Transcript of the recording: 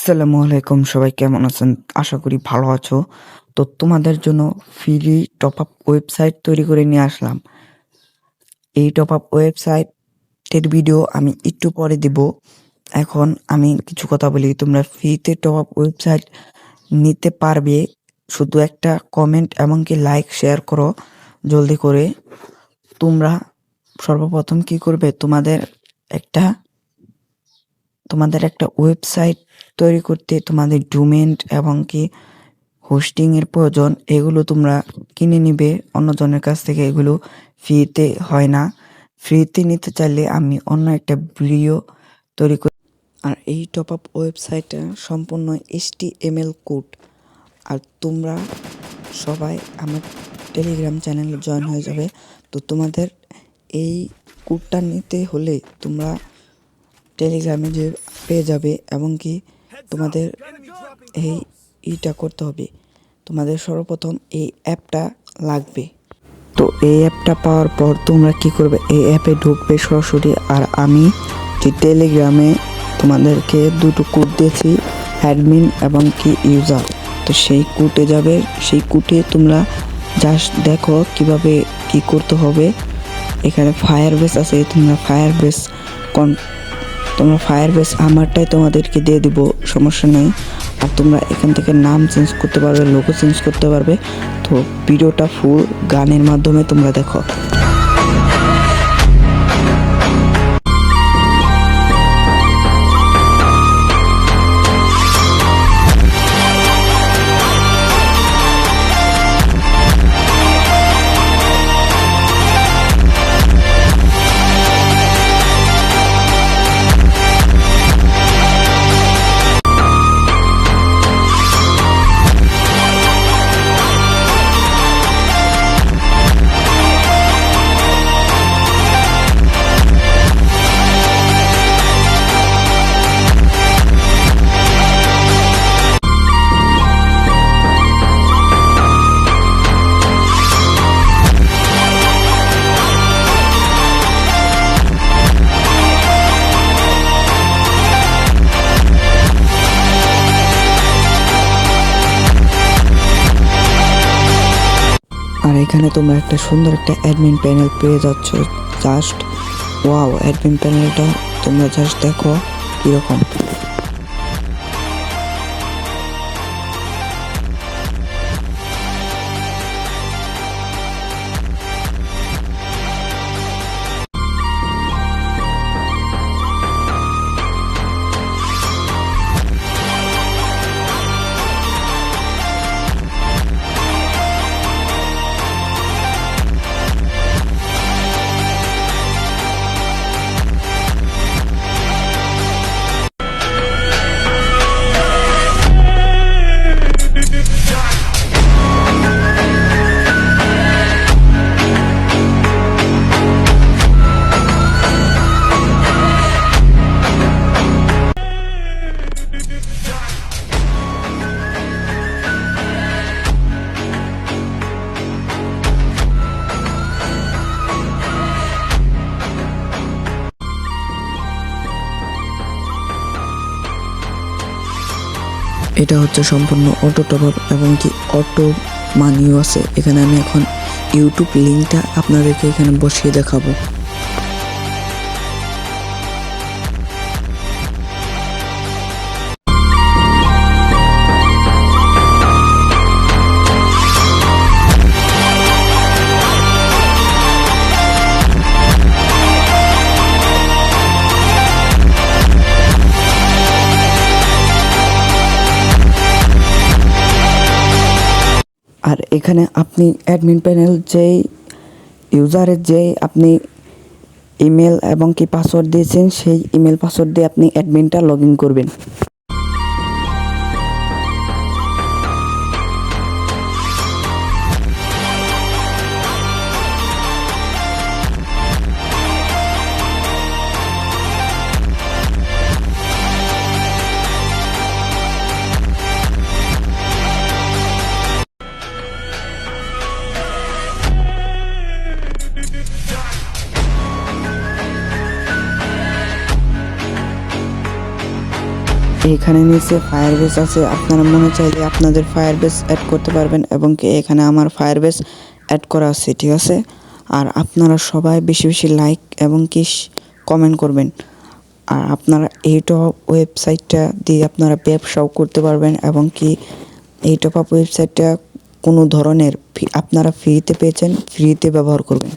আসসালামু আলাইকুম, সবাই কেমন আছেন? আশা করি ভালো আছো। তো তোমাদের জন্য ফ্রি টপ আপ ওয়েবসাইট তৈরি করে নিয়ে আসলাম। এই টপ আপ ওয়েবসাইটের ভিডিও আমি একটু পরে দিব। এখন আমি কিছু কথা বলি। তোমরা ফ্রিতে টপ আপ ওয়েবসাইট নিতে পারবে, শুধু একটা কমেন্ট এমনকি লাইক শেয়ার করো জলদি করে। তোমরা সর্বপ্রথম কি করবে, তোমাদের একটা ওয়েবসাইট তৈরি করতে তোমাদের ডোমেন এবং কি হোস্টিং এর প্রয়োজন। এগুলো তোমরা কিনে নিবে অন্যজনের কাছ থেকে, এগুলো ফ্রিতে হয় না। ফ্রিতে নিতে চাইলে আমি অন্য একটা ভিডিও তৈরি করি। আর এই টপ আপ ওয়েবসাইটটা সম্পূর্ণ HTML কোড। আর তোমরা সবাই আমার টেলিগ্রাম চ্যানেলে জয়েন হয়ে যাবে। তো তোমাদের এই কোডটা নিতে হলে তোমরা টেলিগ্রামে যে পেয়ে যাবে, এবং কি তোমাদের এইটা করতে হবে। তোমাদের সর্বপ্রথম এই অ্যাপটা লাগবে। তো এই অ্যাপটা পাওয়ার পর তোমরা কি করবে, এই অ্যাপে ঢুকবে সরাসরি। আর আমি যে টেলিগ্রামে তোমাদেরকে দুটো কোড দিয়েছি, অ্যাডমিন এবং কি ইউজার, তো সেই কোডে যাবে। সেই কোডে তোমরা জাস্ট দেখো কিভাবে কি করতে হবে। এখানে ফায়ারবেস আছে, তোমরা ফায়ারবেস আমারটাই তোমাদেরকে দিয়ে দিব, সমস্যা নেই। আর তোমরা এখান থেকে নাম চেঞ্জ করতে পারবে, লোগো চেঞ্জ করতে পারবে। তো ভিডিওটা ফুল গানের মাধ্যমে তোমরা দেখো। আর এখানে তোমরা একটা সুন্দর একটা অ্যাডমিন প্যানেল পেয়ে যাচ্ছ। জাস্ট ওয়াও, অ্যাডমিন প্যানেলটা তোমরা জাস্ট দেখো কিরকম। এটা হচ্ছে সম্পূর্ণ অটো টপ আপ এবং কি অটো মানিও আছে। এখানে আমি এখন ইউটিউব লিঙ্কটা আপনাদেরকে এখানে বসিয়ে দেখাবো। আর এখানে আপনি অ্যাডমিন প্যানেল যেই ইউজারের যে আপনি ইমেল এবং কি পাসওয়ার্ড দিয়েছেন, সেই ইমেল পাসওয়ার্ড দিয়ে আপনি অ্যাডমিনটা লগ ইন করবেন। এখানে নিচে ফায়ারবেস আছে, আপনারা মনে চাইলে আপনাদের ফায়ারবেস অ্যাড করতে পারবেন এবং কি এখানে আমার ফায়ারবেস অ্যাড করা আছে, ঠিক আছে। আর আপনারা সবাই বেশি বেশি লাইক এবং কি কমেন্ট করবেন। আর আপনারা এই টপ ওয়েবসাইটটা দিয়ে আপনারা ব্যবসাও করতে পারবেন এবং কি এই টপ আপ ওয়েবসাইটটা কোনো ধরনের আপনারা ফ্রিতে পেয়েছেন, ফ্রিতে ব্যবহার করবেন।